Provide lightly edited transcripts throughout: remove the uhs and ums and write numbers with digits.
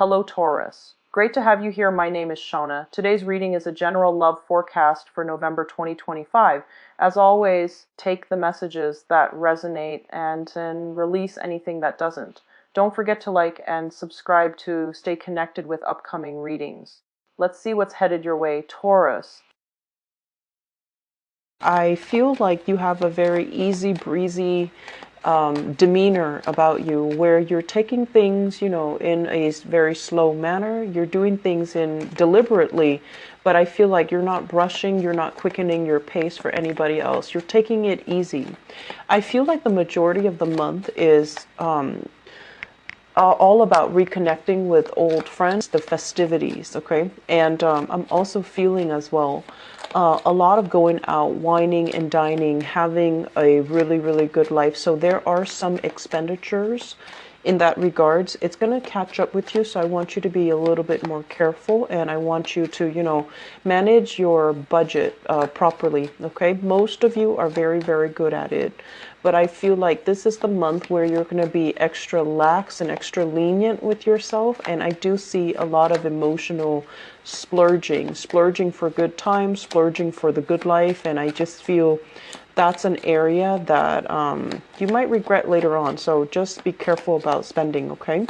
Hello, Taurus. Great to have you here. My name is Shona. Today's reading is a general love forecast for November 2025. As always, take the messages that resonate and then release anything that doesn't. Don't forget to like and subscribe to stay connected with upcoming readings. Let's see what's headed your way, Taurus. I feel like you have a very easy breezy demeanor about you, where you're taking things, in a very slow manner. You're doing things in deliberately, but I feel like you're not rushing, you're not quickening your pace for anybody else. You're taking it easy. I feel like the majority of the month is all about reconnecting with old friends, the festivities, okay? And I'm also feeling as well a lot of going out, wining and dining, having a really, really good life. So there are some expenditures in that regards. It's going to catch up with you, so I want you to be a little bit more careful, and I want you to, manage your budget properly, okay? Most of you are very, very good at it, but I feel like this is the month where you're going to be extra lax and extra lenient with yourself, and I do see a lot of emotional splurging for good times, splurging for the good life, and I just feel that's an area that you might regret later on. So just be careful about spending, okay?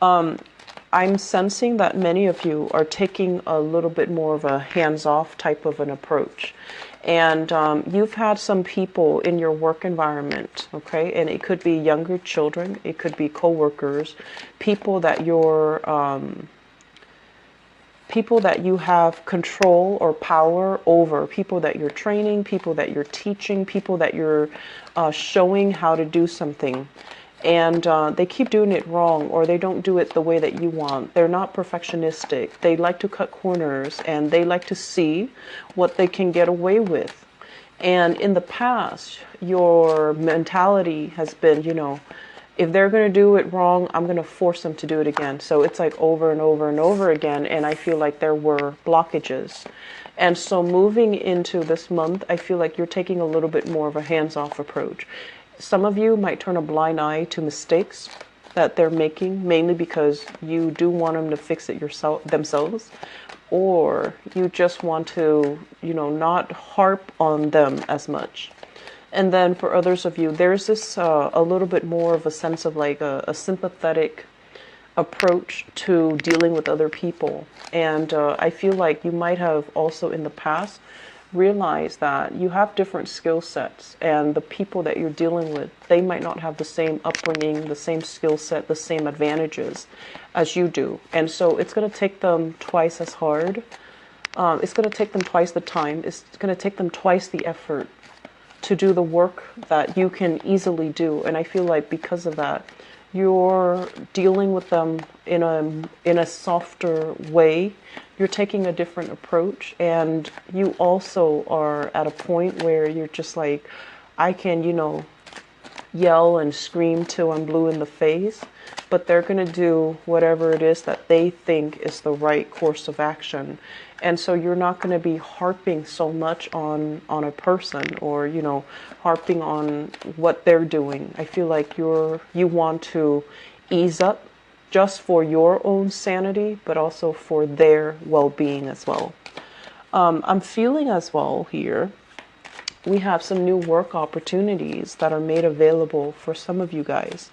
I'm sensing that many of you are taking a little bit more of a hands-off type of an approach. And you've had some people in your work environment, okay? And it could be younger children, it could be coworkers, people that you have control or power over, people that you're training, people that you're teaching, people that you're showing how to do something. And they keep doing it wrong, or they don't do it the way that you want. They're not perfectionistic. They like to cut corners, and they like to see what they can get away with. And in the past, your mentality has been, if they're going to do it wrong, I'm going to force them to do it again. So it's like over and over and over again. And I feel like there were blockages. And so moving into this month, I feel like you're taking a little bit more of a hands-off approach. Some of you might turn a blind eye to mistakes that they're making, mainly because you do want them to fix it themselves, or you just want to, not harp on them as much. And then for others of you, there's this a little bit more of a sense of like a sympathetic approach to dealing with other people. And I feel like you might have also in the past realized that you have different skill sets, and the people that you're dealing with, they might not have the same upbringing, the same skill set, the same advantages as you do. And so it's going to take them twice as hard. It's going to take them twice the time. It's going to take them twice the effort to do the work that you can easily do. And I feel like because of that, you're dealing with them in a softer way. You're taking a different approach, and you also are at a point where you're just like, I can, yell and scream till I'm blue in the face, but they're going to do whatever it is that they think is the right course of action. And so you're not going to be harping so much on a person, or, harping on what they're doing. I feel like you want to ease up just for your own sanity, but also for their well-being as well. I'm feeling as well here, we have some new work opportunities that are made available for some of you guys.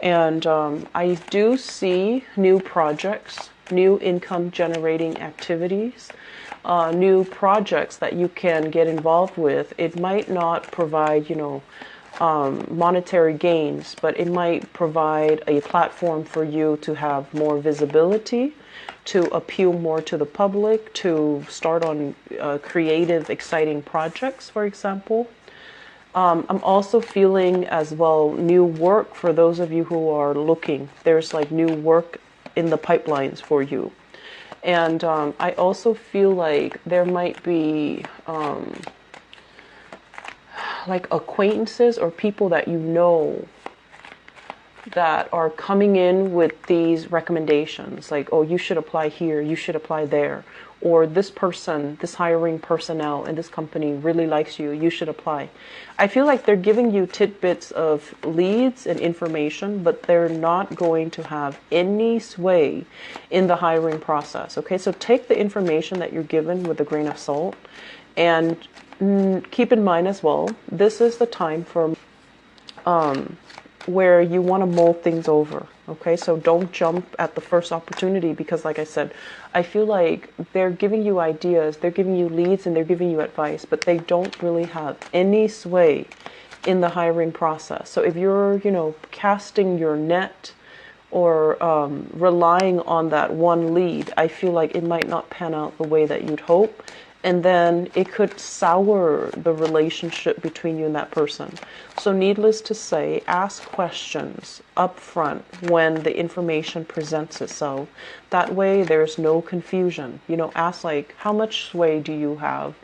And I do see new projects, new income generating activities, new projects that you can get involved with. It might not provide, monetary gains, but it might provide a platform for you to have more visibility, to appeal more to the public, to start on creative, exciting projects, for example. I'm also feeling as well new work for those of you who are looking. There's like new work in the pipelines for you. And I also feel like there might be like acquaintances or people that you know that are coming in with these recommendations, like, oh, you should apply here, you should apply there, or this person, this hiring personnel in this company really likes you, you should apply. I feel like they're giving you tidbits of leads and information, but they're not going to have any sway in the hiring process. Okay, so take the information that you're given with a grain of salt, and keep in mind as well, this is the time for where you want to mull things over. Okay, so don't jump at the first opportunity, because like I said, I feel like they're giving you ideas, they're giving you leads, and they're giving you advice, but they don't really have any sway in the hiring process. So if you're, casting your net or relying on that one lead, I feel like it might not pan out the way that you'd hope. And then it could sour the relationship between you and that person. So needless to say, ask questions up front when the information presents itself. That way there's no confusion. Ask like, how much sway do you have?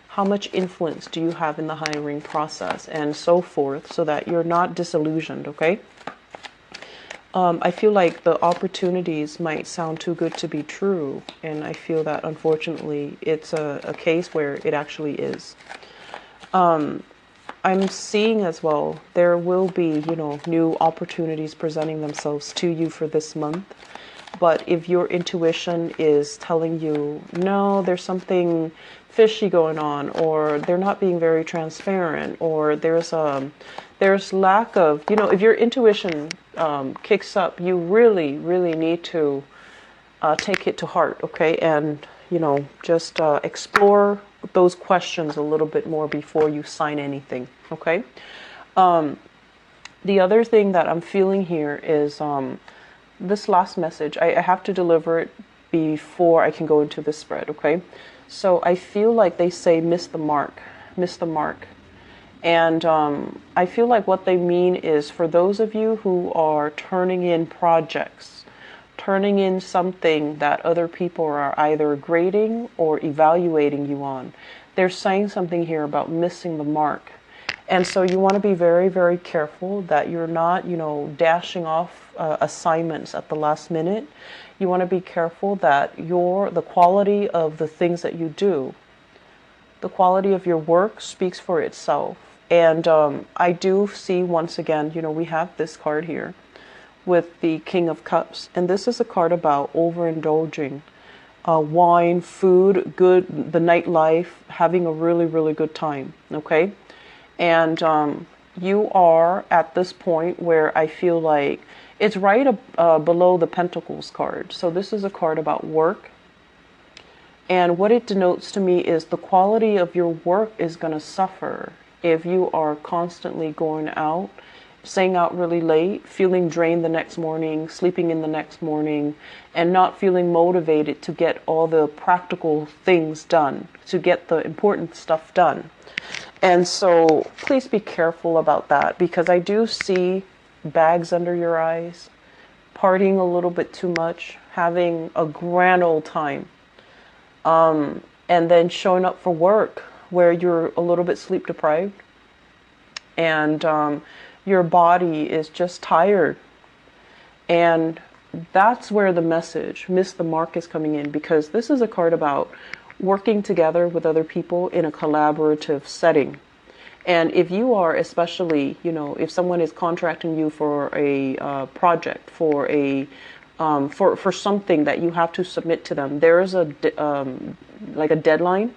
How much influence do you have in the hiring process? And so forth, so that you're not disillusioned, okay? I feel like the opportunities might sound too good to be true, and I feel that unfortunately it's a case where it actually is. I'm seeing as well, there will be, new opportunities presenting themselves to you for this month. But if your intuition is telling you, no, there's something fishy going on, or they're not being very transparent, or there's lack of, if your intuition kicks up, you really, really need to take it to heart, okay? And, just explore those questions a little bit more before you sign anything, okay? The other thing that I'm feeling here is this last message. I have to deliver it before I can go into this spread, okay? So I feel like they say miss the mark, miss the mark. And I feel like what they mean is, for those of you who are turning in projects, turning in something that other people are either grading or evaluating you on, they're saying something here about missing the mark. And so you want to be very, very careful that you're not, dashing off assignments at the last minute. You want to be careful that the quality of the things that you do, the quality of your work speaks for itself. And I do see, once again, we have this card here with the King of Cups. And this is a card about overindulging. Wine, food, the nightlife, having a really, really good time, okay? And you are at this point where I feel like it's right below the Pentacles card. So this is a card about work. And what it denotes to me is the quality of your work is going to suffer if you are constantly going out, staying out really late, feeling drained the next morning, sleeping in the next morning, and not feeling motivated to get all the practical things done, to get the important stuff done. And so please be careful about that, because I do see bags under your eyes, partying a little bit too much, having a grand old time, and then showing up for work where you're a little bit sleep deprived, and your body is just tired. And that's where the message, miss the mark, is coming in, because this is a card about working together with other people in a collaborative setting. And if you are, especially, if someone is contracting you for a project, for a for something that you have to submit to them, there is like a deadline,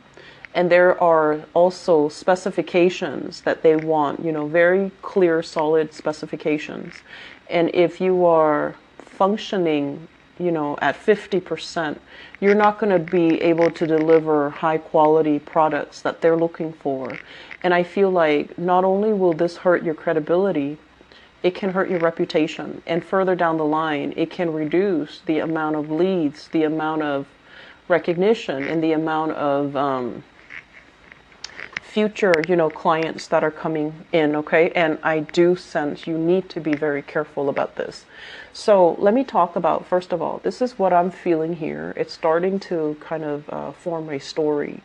and there are also specifications that they want, very clear, solid specifications. And if you are functioning, at 50%, you're not going to be able to deliver high quality products that they're looking for. And I feel like not only will this hurt your credibility, it can hurt your reputation. And further down the line, it can reduce the amount of leads, the amount of recognition, and the amount of future, clients that are coming in, okay? And I do sense you need to be very careful about this. So let me talk about, first of all, this is what I'm feeling here. It's starting to kind of form a story.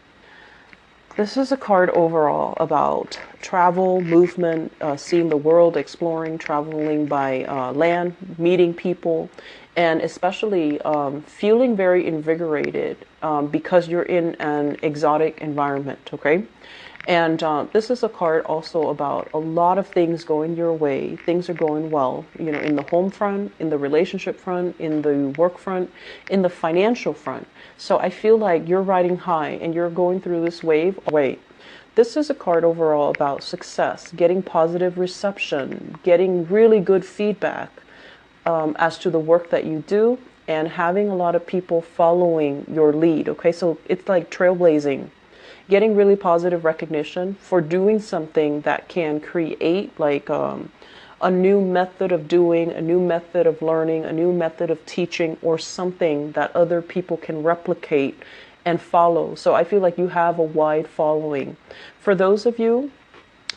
This is a card overall about travel, movement, seeing the world, exploring, traveling by land, meeting people, and especially feeling very invigorated because you're in an exotic environment, okay? And this is a card also about a lot of things going your way. Things are going well, you know, in the home front, in the relationship front, in the work front, in the financial front. So I feel like you're riding high and you're going through this wave. Wait, this is a card overall about success, getting positive reception, getting really good feedback as to the work that you do, and having a lot of people following your lead. Okay, so it's like trailblazing, getting really positive recognition for doing something that can create like a new method of doing, a new method of learning, a new method of teaching, or something that other people can replicate and follow. So I feel like you have a wide following. For those of you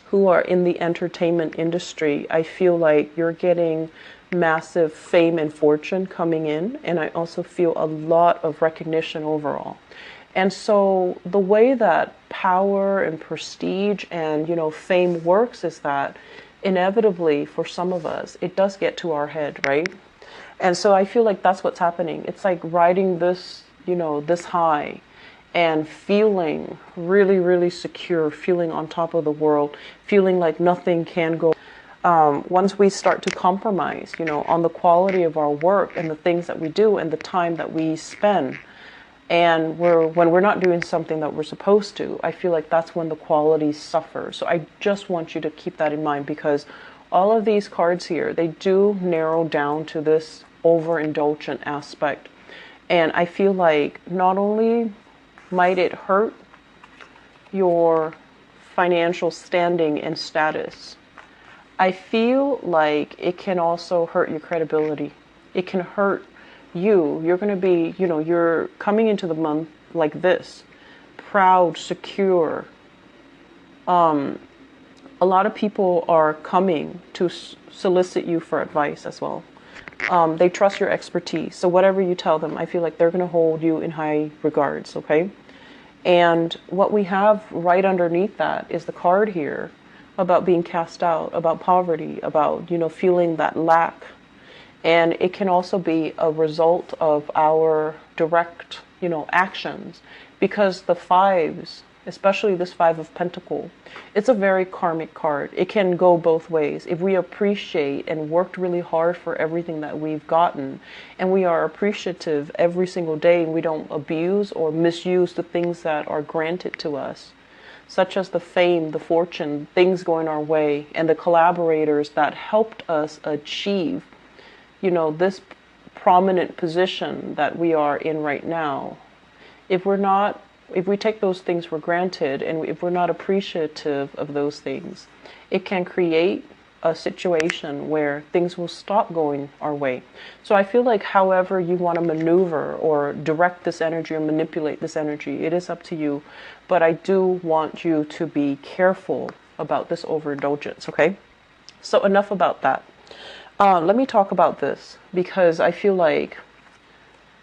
who are in the entertainment industry, I feel like you're getting massive fame and fortune coming in, and I also feel a lot of recognition overall. And so the way that power and prestige and, you know, fame works is that inevitably for some of us, it does get to our head, right? And so I feel like that's what's happening. It's like riding this, you know, this high and feeling really, really secure, feeling on top of the world, feeling like nothing can go. Once we start to compromise, you know, on the quality of our work and the things that we do and the time that we spend, and when we're not doing something that we're supposed to, I feel like that's when the quality suffers. So I just want you to keep that in mind, because all of these cards here, they do narrow down to this overindulgent aspect. And I feel like not only might it hurt your financial standing and status, I feel like it can also hurt your credibility. It can hurt you. You're going to be, you know, you're coming into the month like this, proud, secure. A lot of people are coming to solicit you for advice as well. They trust your expertise. So whatever you tell them, I feel like they're going to hold you in high regards, okay? And what we have right underneath that is the card here about being cast out, about poverty, about, you know, feeling that lack. And it can also be a result of our direct, you know, actions, because the fives, especially this Five of Pentacles, it's a very karmic card. It can go both ways. If we appreciate and worked really hard for everything that we've gotten, and we are appreciative every single day, and we don't abuse or misuse the things that are granted to us, such as the fame, the fortune, things going our way, and the collaborators that helped us achieve, you know, this prominent position that we are in right now. If we take those things for granted, and if we're not appreciative of those things, it can create a situation where things will stop going our way. So I feel like however you want to maneuver or direct this energy or manipulate this energy, it is up to you. But I do want you to be careful about this overindulgence, okay? So enough about that. Let me talk about this, because I feel like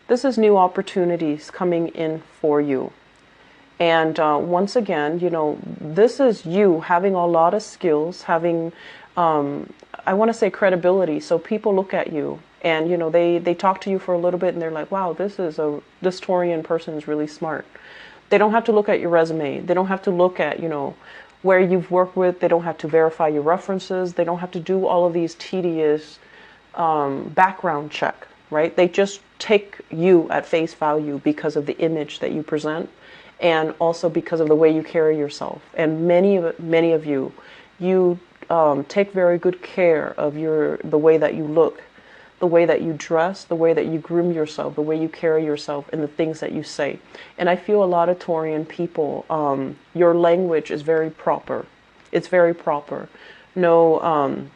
this is new opportunities coming in for you. And once again, you know, this is you having a lot of skills, having, I want to say credibility. So people look at you and, you know, they talk to you for a little bit and they're like, wow, this Taurian person is really smart. They don't have to look at your resume. They don't have to look at, you know, where you've worked with. They don't have to verify your references. They don't have to do all of these tedious background check, right? They just take you at face value because of the image that you present, and also because of the way you carry yourself. And many of you take very good care of the way that you look, the way that you dress, the way that you groom yourself, the way you carry yourself, and the things that you say. And I feel a lot of Taurian people, your language is very proper. It's very proper. No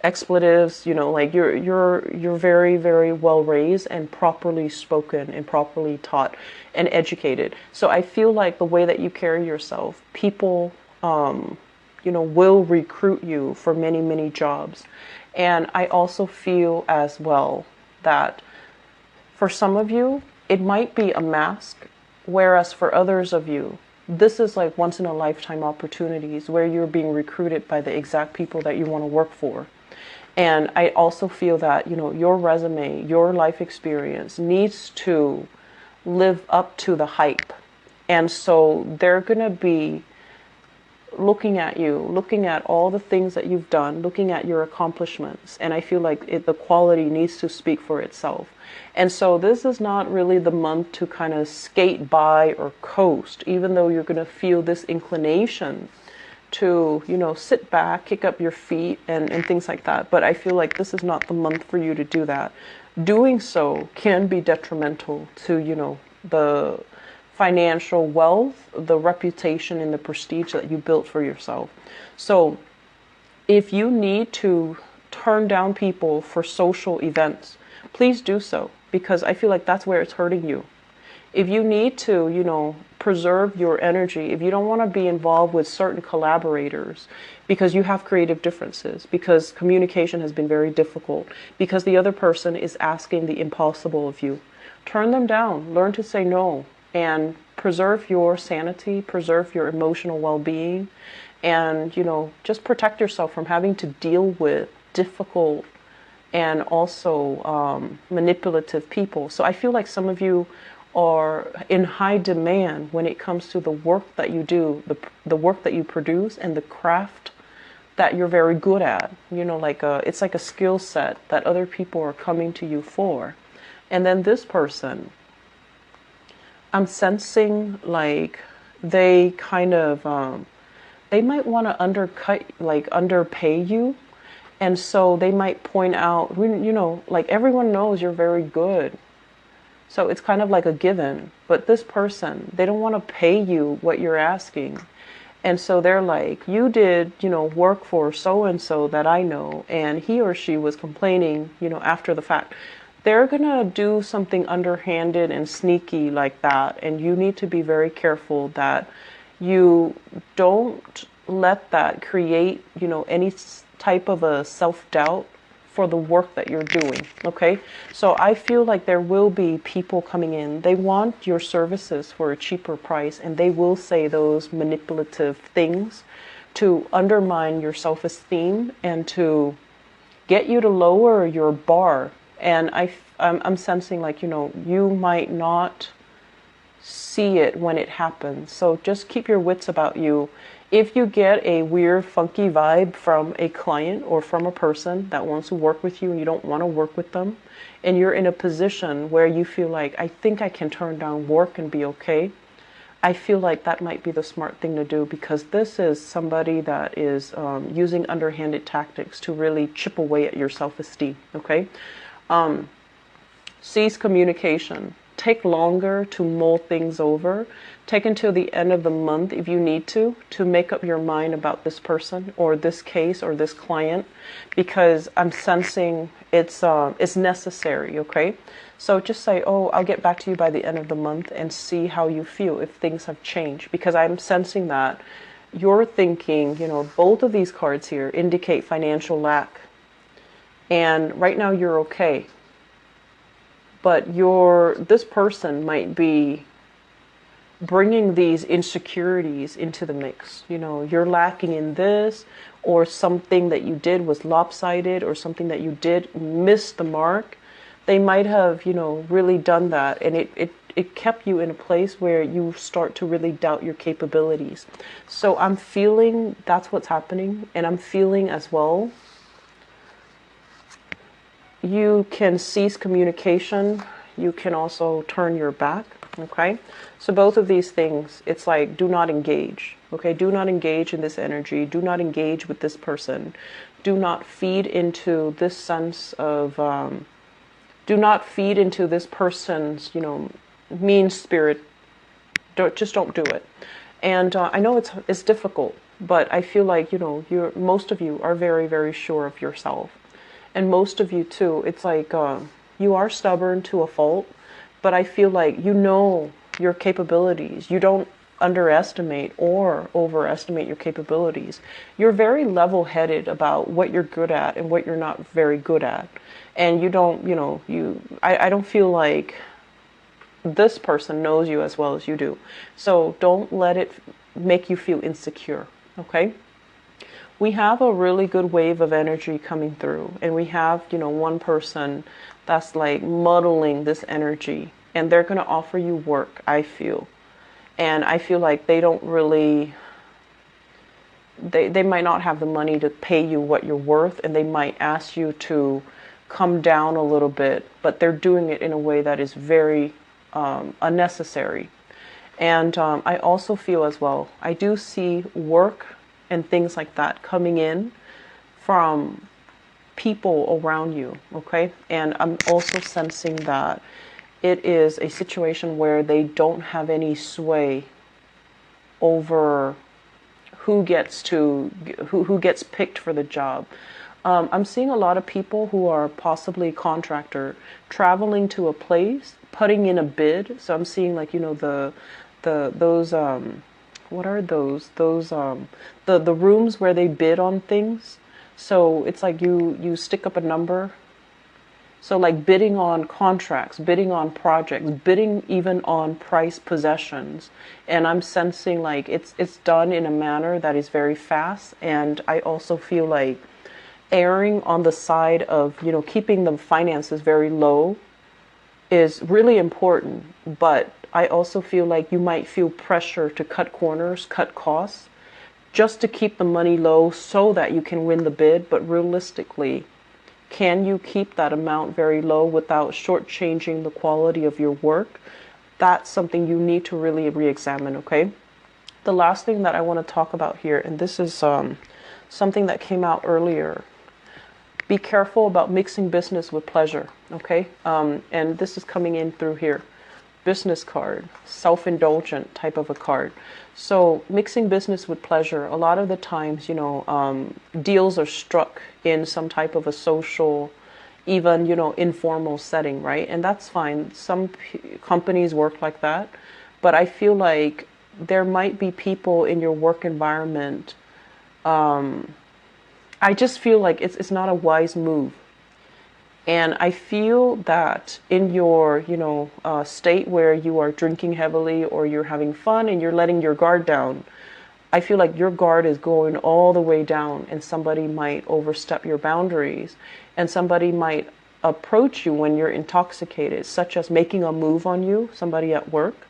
expletives, you know, like you're very, very well raised and properly spoken and properly taught and educated. So I feel like the way that you carry yourself, people you know, will recruit you for many, many jobs. And I also feel as well that for some of you, it might be a mask, whereas for others of you, this is like once in a lifetime opportunities where you're being recruited by the exact people that you want to work for. And I also feel that, your resume, your life experience needs to live up to the hype. And so they're going to be looking at you, looking at all the things that you've done, looking at your accomplishments. And I feel like the quality needs to speak for itself. And so this is not really the month to kind of skate by or coast, even though you're going to feel this inclination to, sit back, kick up your feet and things like that. But I feel like this is not the month for you to do that. Doing so can be detrimental to, the financial wealth, the reputation, and the prestige that you built for yourself. So if you need to turn down people for social events, please do so, because I feel like that's where it's hurting you. If you need to, preserve your energy, if you don't want to be involved with certain collaborators because you have creative differences, because communication has been very difficult, because the other person is asking the impossible of you, turn them down. Learn to say no and preserve your sanity, preserve your emotional well-being, and, just protect yourself from having to deal with difficult and also manipulative people. So I feel like some of you are in high demand when it comes to the work that you do, the work that you produce, and the craft that you're very good at. It's like a skill set that other people are coming to you for. And then this person, I'm sensing like they kind of, they might want to underpay you. And so they might point out, like everyone knows you're very good. So it's kind of like a given. But this person, they don't want to pay you what you're asking. And so they're like, you did, work for so-and-so that I know, and he or she was complaining, after the fact. They're going to do something underhanded and sneaky like that. And you need to be very careful that you don't let that create, any type of a self-doubt for the work that you're doing. Okay, so I feel like there will be people coming in. They want your services for a cheaper price, and they will say those manipulative things to undermine your self-esteem and to get you to lower your bar. And I'm sensing like, you might not see it when it happens. So just keep your wits about you. If you get a weird, funky vibe from a client or from a person that wants to work with you and you don't want to work with them, and you're in a position where you feel like, I think I can turn down work and be okay, I feel like that might be the smart thing to do, because this is somebody that is using underhanded tactics to really chip away at your self-esteem, okay? Cease communication. Take longer to mull things over. Take until the end of the month if you need to make up your mind about this person or this case or this client, because I'm sensing it's necessary, okay? So just say, oh, I'll get back to you by the end of the month, and see how you feel if things have changed, because I'm sensing that you're thinking, both of these cards here indicate financial lack. And right now you're okay. But this person might be bringing these insecurities into the mix. You're lacking in this, or something that you did was lopsided, or something that you did miss the mark. They might have, really done that, and it kept you in a place where you start to really doubt your capabilities. So I'm feeling that's what's happening, and I'm feeling as well, you can cease communication. You can also turn your back. Okay. So both of these things, it's like, do not engage. Okay. Do not engage in this energy. Do not engage with this person. Do not feed into this sense of, do not feed into this person's, mean spirit. Just don't do it. And I know it's difficult, but I feel like, most of you are very, very sure of yourself. And most of you too, it's like you are stubborn to a fault, but I feel like your capabilities. You don't underestimate or overestimate your capabilities. You're very level-headed about what you're good at and what you're not very good at. And you don't, I don't feel like this person knows you as well as you do. So don't let it make you feel insecure, okay? We have a really good wave of energy coming through, and we have, one person that's like muddling this energy, and they're going to offer you work, I feel. And I feel like they don't really, they might not have the money to pay you what you're worth, and they might ask you to come down a little bit, but they're doing it in a way that is very unnecessary. And I also feel as well, I do see work and things like that coming in from people around you, okay? And I'm also sensing that it is a situation where they don't have any sway over who gets picked for the job. I'm seeing a lot of people who are possibly contractor traveling to a place, putting in a bid. So I'm seeing like, those what are those? The rooms where they bid on things. So it's like you stick up a number. So like bidding on contracts, bidding on projects, bidding even on price possessions. And I'm sensing like it's done in a manner that is very fast. And I also feel like erring on the side of, keeping the finances very low is really important. But I also feel like you might feel pressure to cut corners, cut costs, just to keep the money low so that you can win the bid. But realistically, can you keep that amount very low without shortchanging the quality of your work? That's something you need to really re-examine, okay? The last thing that I want to talk about here, and this is something that came out earlier. Be careful about mixing business with pleasure, okay? And this is coming in through here. Business card, self-indulgent type of a card. So mixing business with pleasure, a lot of the times, deals are struck in some type of a social, even, informal setting, right? And that's fine. Some companies work like that. But I feel like there might be people in your work environment. I just feel like it's not a wise move. And I feel that in your, state where you are drinking heavily or you're having fun and you're letting your guard down, I feel like your guard is going all the way down, and somebody might overstep your boundaries, and somebody might approach you when you're intoxicated, such as making a move on you, somebody at work,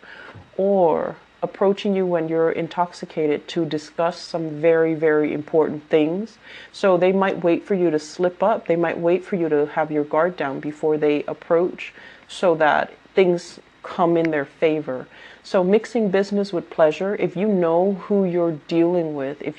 or approaching you when you're intoxicated to discuss some very, very important things. So they might wait for you to slip up. They might wait for you to have your guard down before they approach, so that things come in their favor. So mixing business with pleasure, if you know who you're dealing with, if